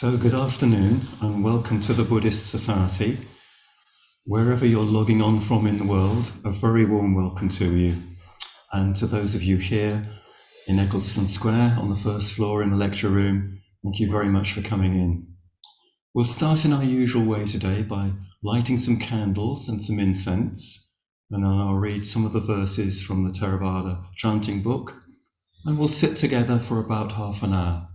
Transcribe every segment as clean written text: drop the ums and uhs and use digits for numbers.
So good afternoon and welcome to the Buddhist Society. Wherever you're logging on from in the world, a very warm welcome to you. And to those of you here in Eccleston Square on the first floor in the lecture room, thank you very much for coming in. We'll start in our usual way today by lighting some candles and some incense, and then I'll read some of the verses from the Theravada chanting book, and we'll sit together for about half an hour.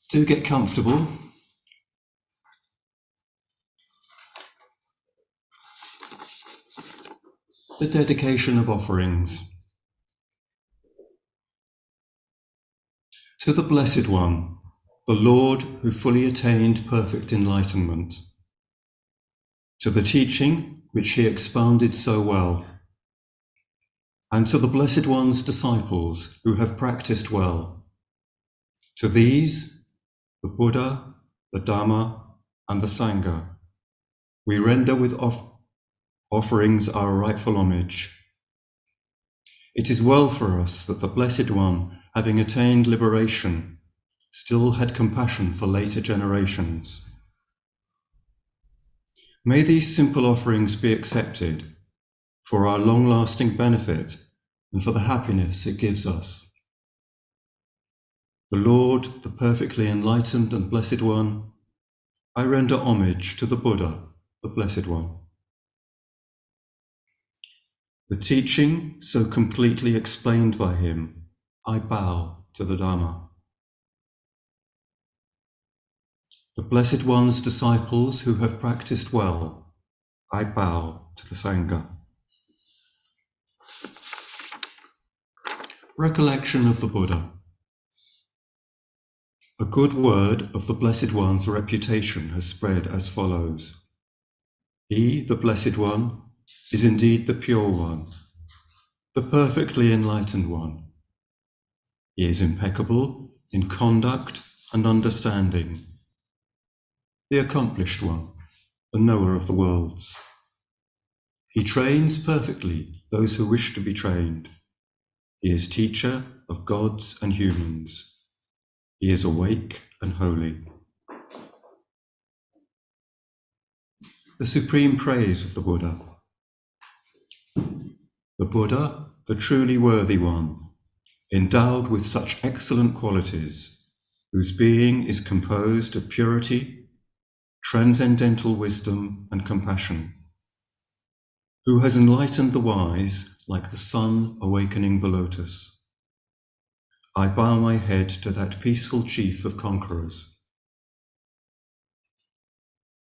Do get comfortable. The dedication of offerings. To the Blessed One, the Lord who fully attained perfect enlightenment. To the teaching which he expounded so well. And to the Blessed One's disciples who have practiced well. To these, the Buddha, the Dhamma, and the Sangha, we render with offerings our rightful homage. It is well for us that the Blessed One, having attained liberation, still had compassion for later generations. May these simple offerings be accepted for our long-lasting benefit and for the happiness it gives us. The Lord, the perfectly enlightened and Blessed One, I render homage to the Buddha, the Blessed One. The teaching so completely explained by him, I bow to the Dhamma. The Blessed One's disciples who have practiced well, I bow to the Sangha. Recollection of the Buddha. A good word of the Blessed One's reputation has spread as follows. He, the Blessed One, is indeed the Pure One, the perfectly enlightened one. He is impeccable in conduct and understanding, the accomplished one, the knower of the worlds. He trains perfectly those who wish to be trained. He is teacher of gods and humans. He is awake and holy. The supreme praise of the Buddha. The Buddha, the truly worthy one, endowed with such excellent qualities, whose being is composed of purity, transcendental wisdom and compassion, who has enlightened the wise like the sun awakening the lotus. I bow my head to that peaceful chief of conquerors.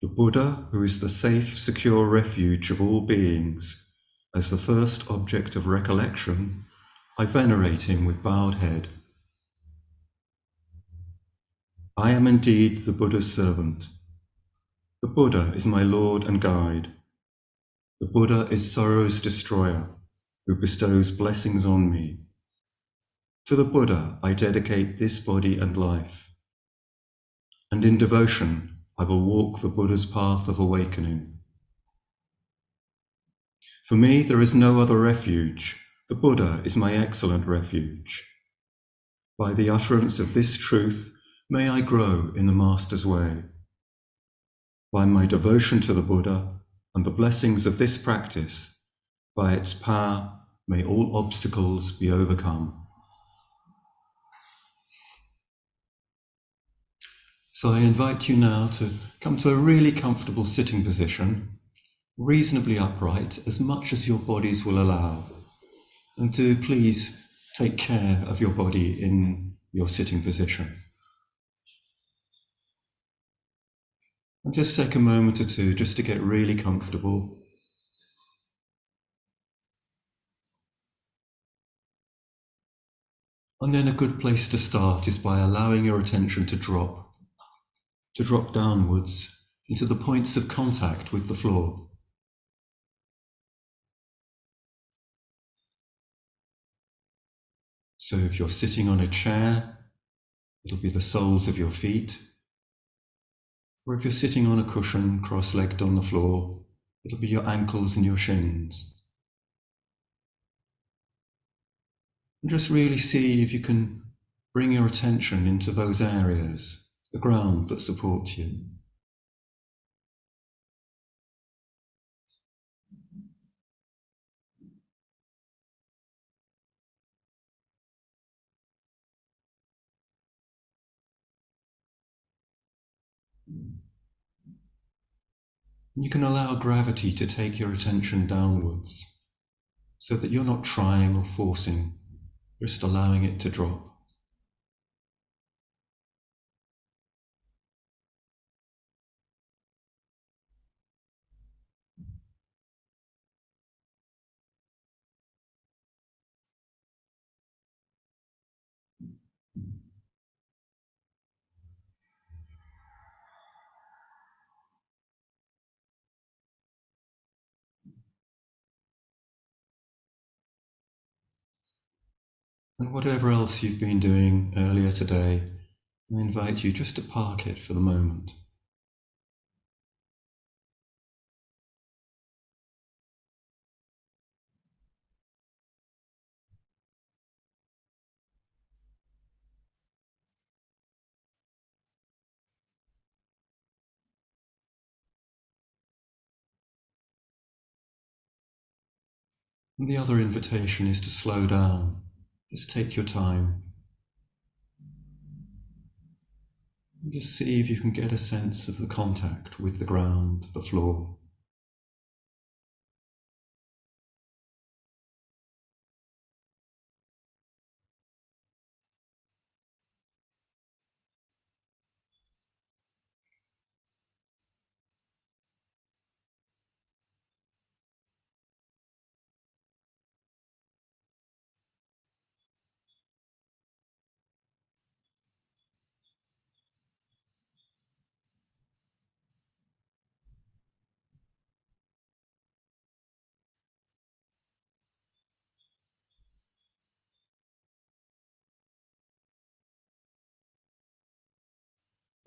The Buddha, who is the safe, secure refuge of all beings, as the first object of recollection, I venerate him with bowed head. I am indeed the Buddha's servant. The Buddha is my Lord and guide. The Buddha is sorrow's destroyer, who bestows blessings on me. To the Buddha I dedicate this body and life, and in devotion I will walk the Buddha's path of awakening. For me there is no other refuge. The Buddha is my excellent refuge. By the utterance of this truth May I grow in the Master's way. By my devotion to the Buddha and the blessings of this practice, by its power, may all obstacles be overcome. So I invite you now to come to a really comfortable sitting position, reasonably upright, as much as your bodies will allow. And do please take care of your body in your sitting position. And just take a moment or two just to get really comfortable. And then a good place to start is by allowing your attention to drop downwards into the points of contact with the floor. So if you're sitting on a chair, it'll be the soles of your feet. Or if you're sitting on a cushion, cross-legged on the floor, it'll be your ankles and your shins. And just really see if you can bring your attention into those areas, the ground that supports you. And you can allow gravity to take your attention downwards, so that you're not trying or forcing, just allowing it to drop. And whatever else you've been doing earlier today, I invite you just to park it for the moment. And the other invitation is to slow down. Just take your time. And just see if you can get a sense of the contact with the ground, the floor.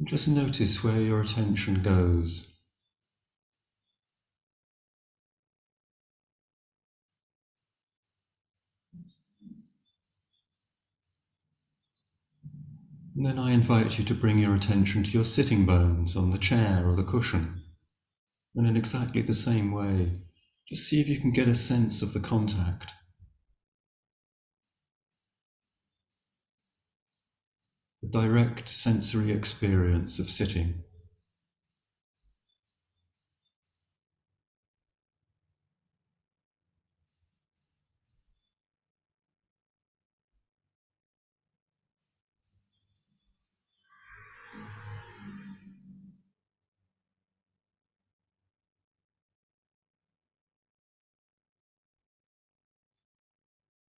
And just notice where your attention goes. And then I invite you to bring your attention to your sitting bones on the chair or the cushion. And in exactly the same way, just see if you can get a sense of the contact. The direct sensory experience of sitting.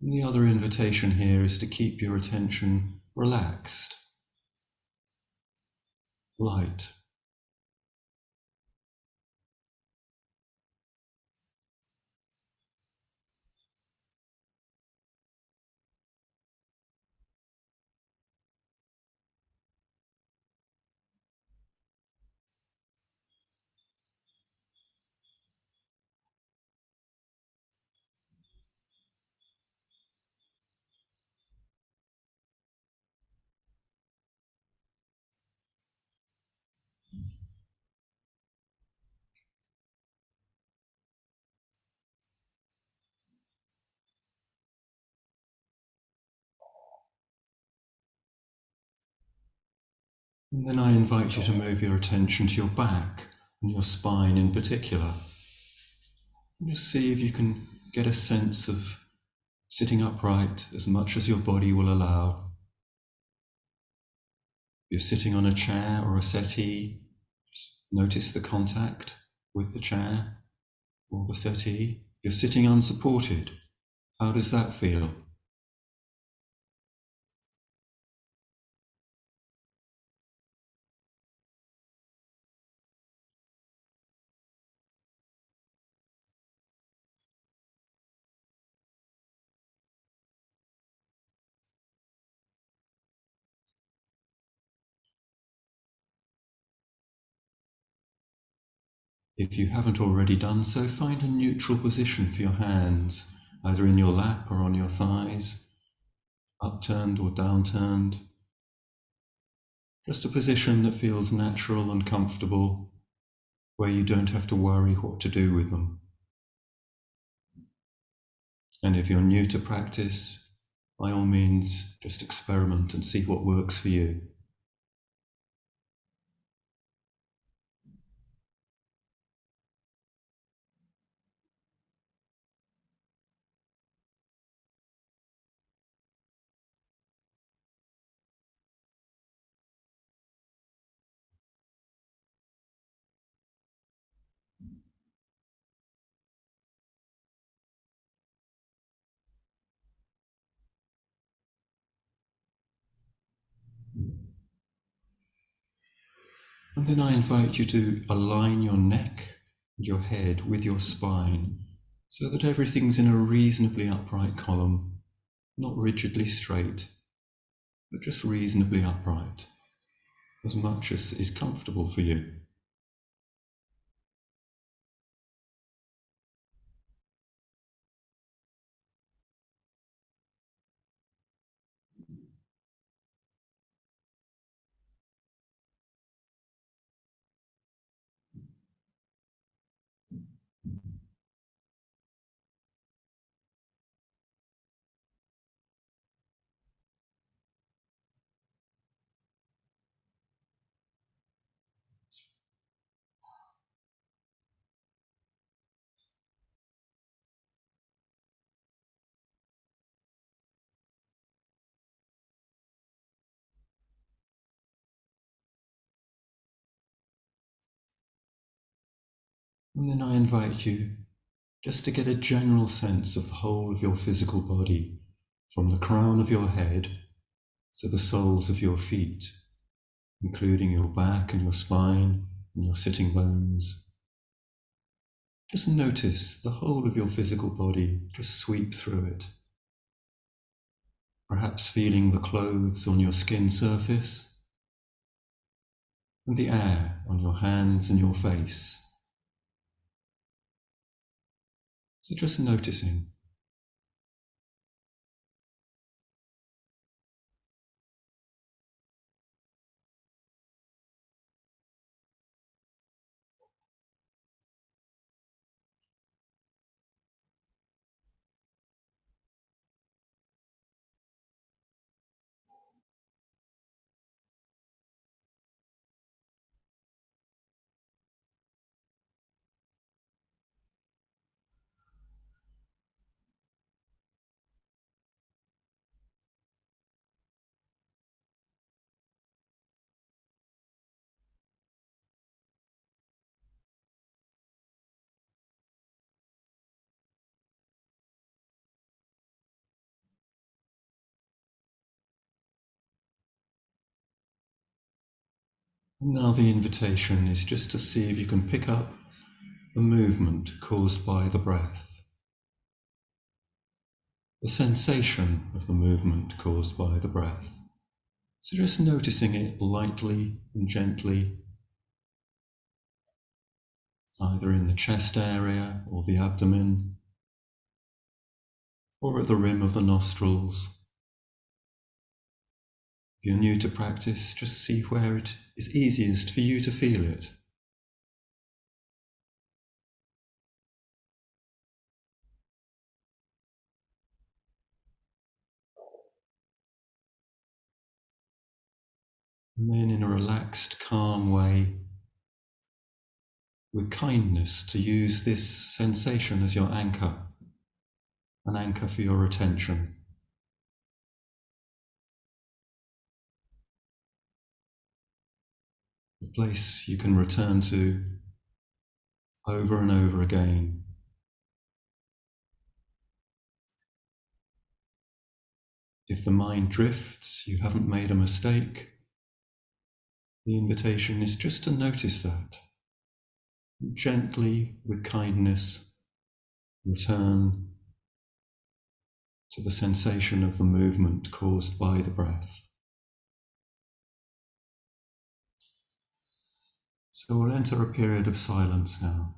And the other invitation here is to keep your attention relaxed, light. And then I invite you to move your attention to your back and your spine in particular. And just see if you can get a sense of sitting upright as much as your body will allow. If you're sitting on a chair or a settee, just notice the contact with the chair or the settee. If you're sitting unsupported, how does that feel? If you haven't already done so, find a neutral position for your hands, either in your lap or on your thighs, upturned or downturned. Just a position that feels natural and comfortable, where you don't have to worry what to do with them. And if you're new to practice, by all means, just experiment and see what works for you. And then I invite you to align your neck and your head with your spine so that everything's in a reasonably upright column, not rigidly straight, but just reasonably upright, as much as is comfortable for you. And then I invite you just to get a general sense of the whole of your physical body, from the crown of your head to the soles of your feet, including your back and your spine and your sitting bones. Just notice the whole of your physical body, just sweep through it. Perhaps feeling the clothes on your skin surface and the air on your hands and your face. So just noticing. And now the invitation is just to see if you can pick up the movement caused by the breath, the sensation of the movement caused by the breath. So just noticing it lightly and gently, either in the chest area or the abdomen, or at the rim of the nostrils. If you're new to practice, just see where it is easiest for you to feel it. And then in a relaxed, calm way, with kindness, to use this sensation as your anchor, an anchor for your attention. A place you can return to over and over again. If the mind drifts, you haven't made a mistake. The invitation is just to notice that. Gently, with kindness, return to the sensation of the movement caused by the breath. So we'll enter a period of silence now.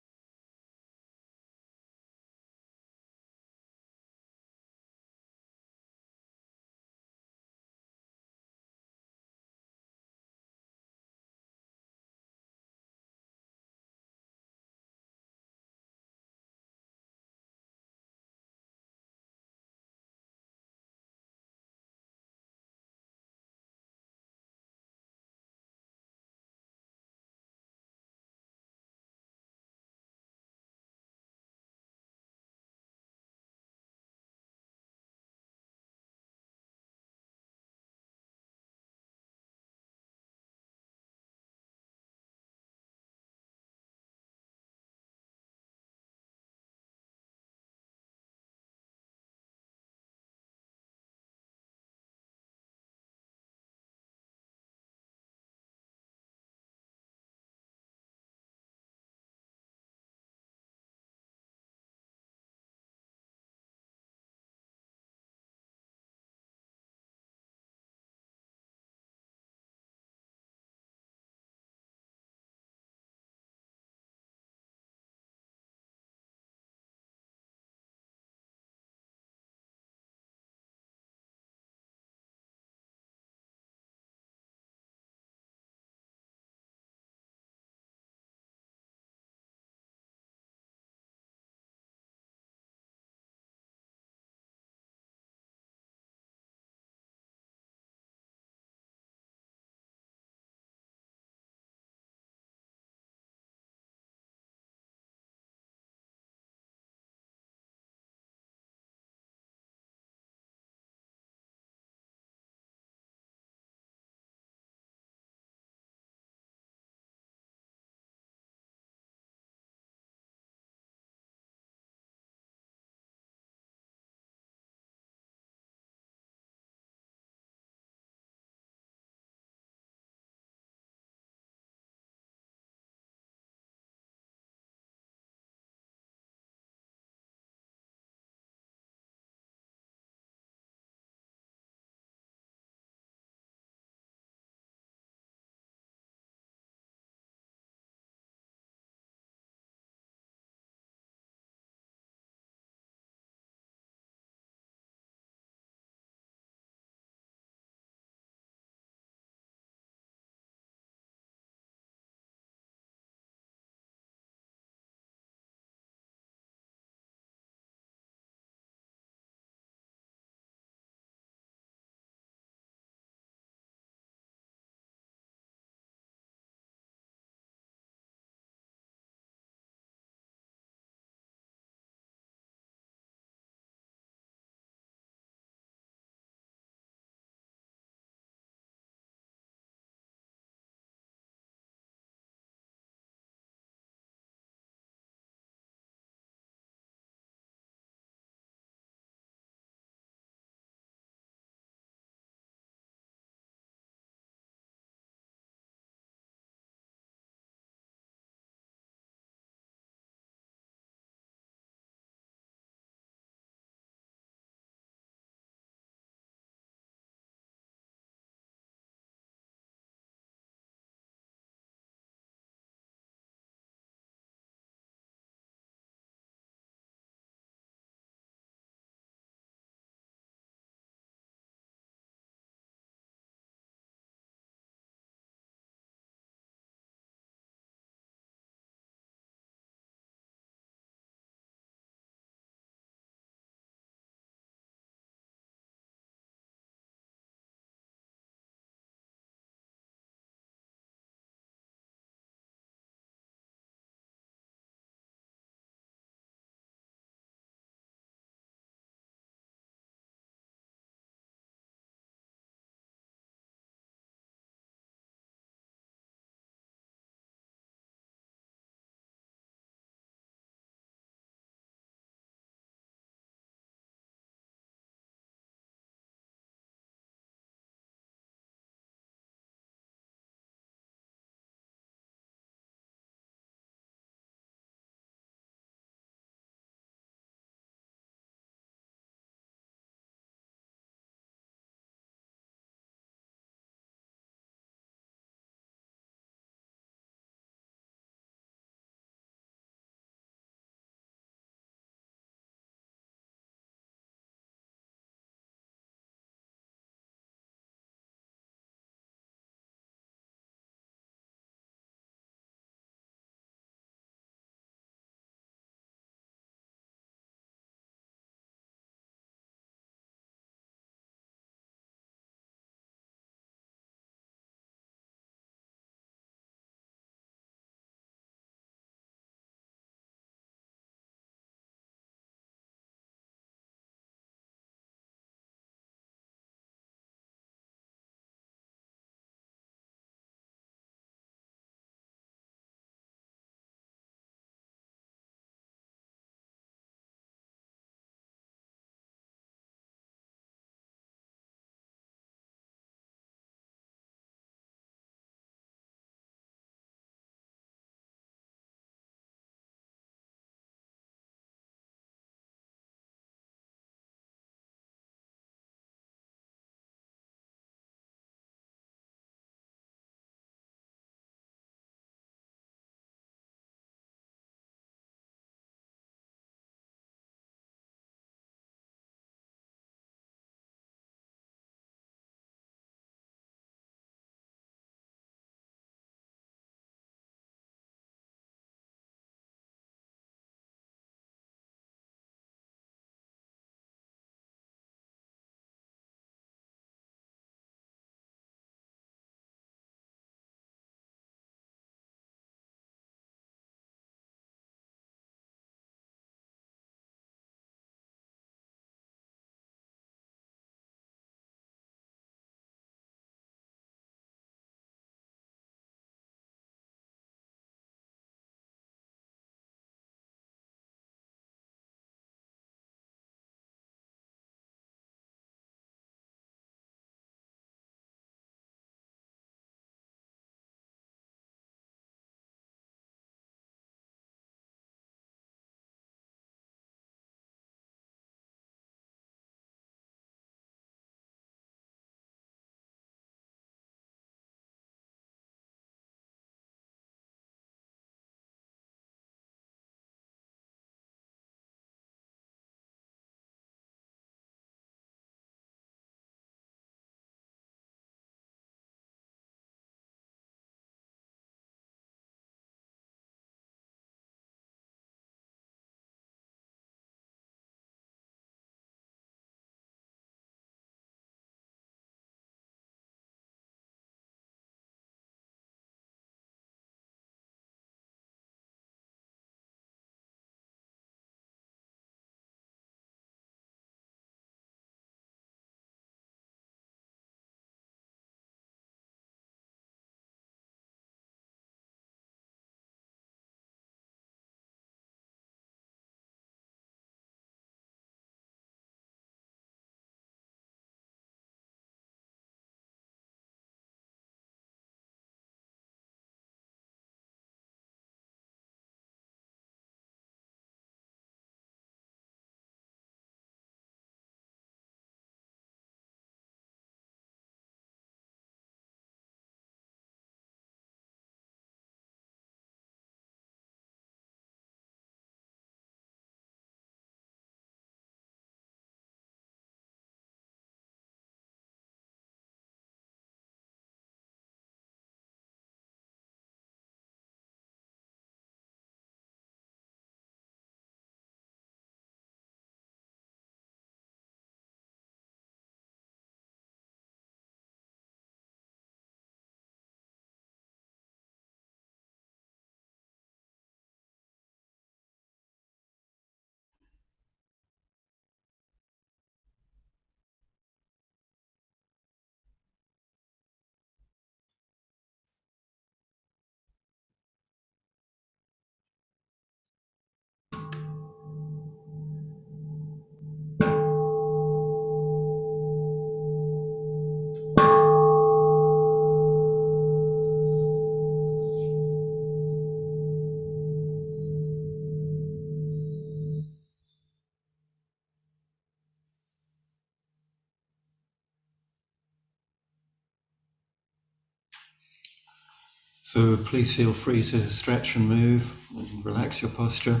So please feel free to stretch and move and relax your posture.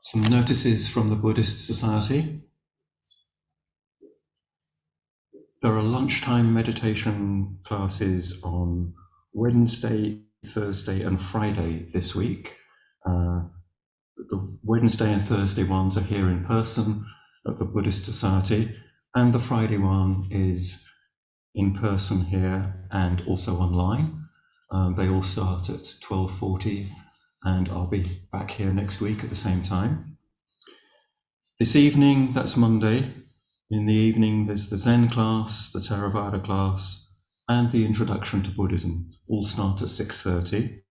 Some notices from the Buddhist Society. There are lunchtime meditation classes on Wednesday, Thursday and Friday this week. The Wednesday and Thursday ones are here in person at the Buddhist Society, and the Friday one is in person here and also online. They all start at 12:40, and I'll be back here next week at the same time. This evening, that's Monday, in the evening there's the Zen class, the Theravada class, and the Introduction to Buddhism. All start at 6:30.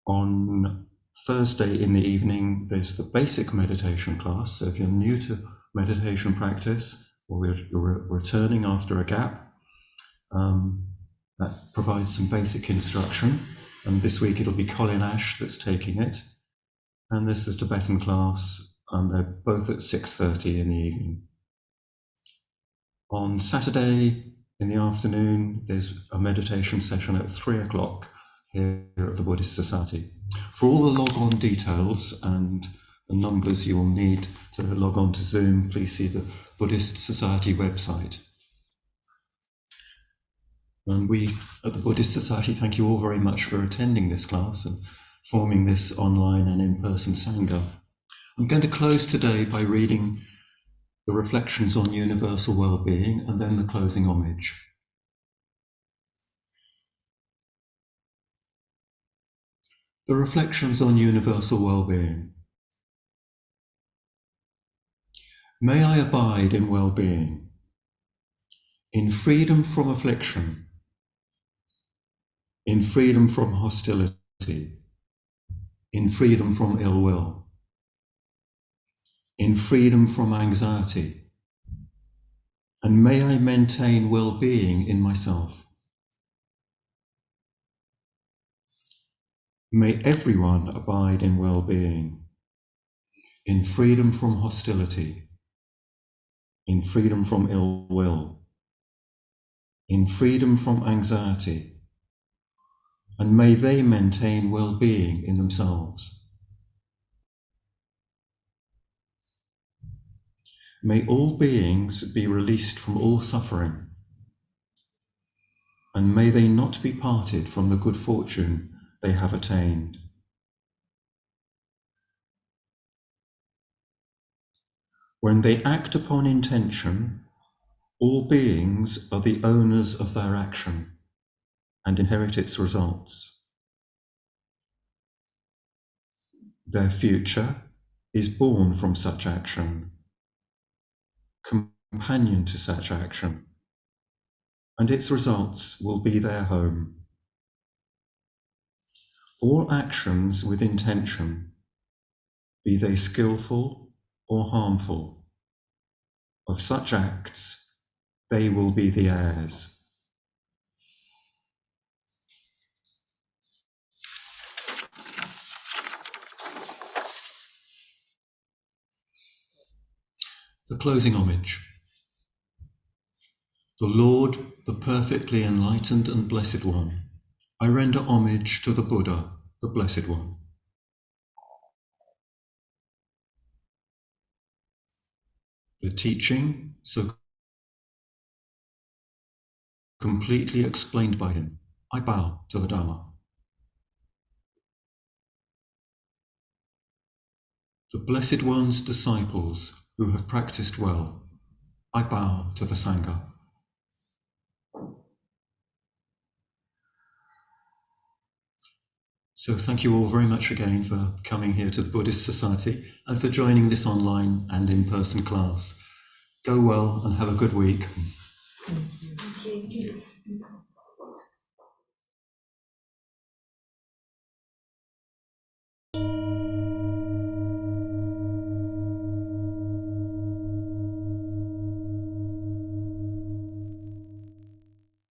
On Thursday in the evening, there's the basic meditation class. So if you're new to meditation practice, or you're returning after a gap, that provides some basic instruction. And this week it'll be Colin Ash that's taking it. And there's the Tibetan class, and they're both at 6:30 in the evening. On Saturday in the afternoon, there's a meditation session at 3 o'clock here at the Buddhist Society. For all the log-on details and the numbers you will need to log on to Zoom, please see the Buddhist Society website. And we at the Buddhist Society thank you all very much for attending this class and forming this online and in-person Sangha. I'm going to close today by reading the reflections on universal well-being and then the closing homage. The reflections on universal well-being. May I abide in well-being, in freedom from affliction, in freedom from hostility, in freedom from ill will, in freedom from anxiety, and may I maintain well-being in myself. May everyone abide in well-being, in freedom from hostility, in freedom from ill will, in freedom from anxiety, and may they maintain well-being in themselves. May all beings be released from all suffering, and may they not be parted from the good fortune they have attained. When they act upon intention, all beings are the owners of their action and inherit its results. Their future is born from such action, companion to such action, and its results will be their home. All actions with intention, be they skillful or harmful, of such acts they will be the heirs. The closing homage. The Lord, the perfectly enlightened and blessed one, I render homage to the Buddha, the Blessed One. The teaching, so completely explained by him, I bow to the Dharma. The Blessed One's disciples who have practiced well, I bow to the Sangha. So thank you all very much again for coming here to the Buddhist Society and for joining this online and in-person class. Go well and have a good week. Thank you.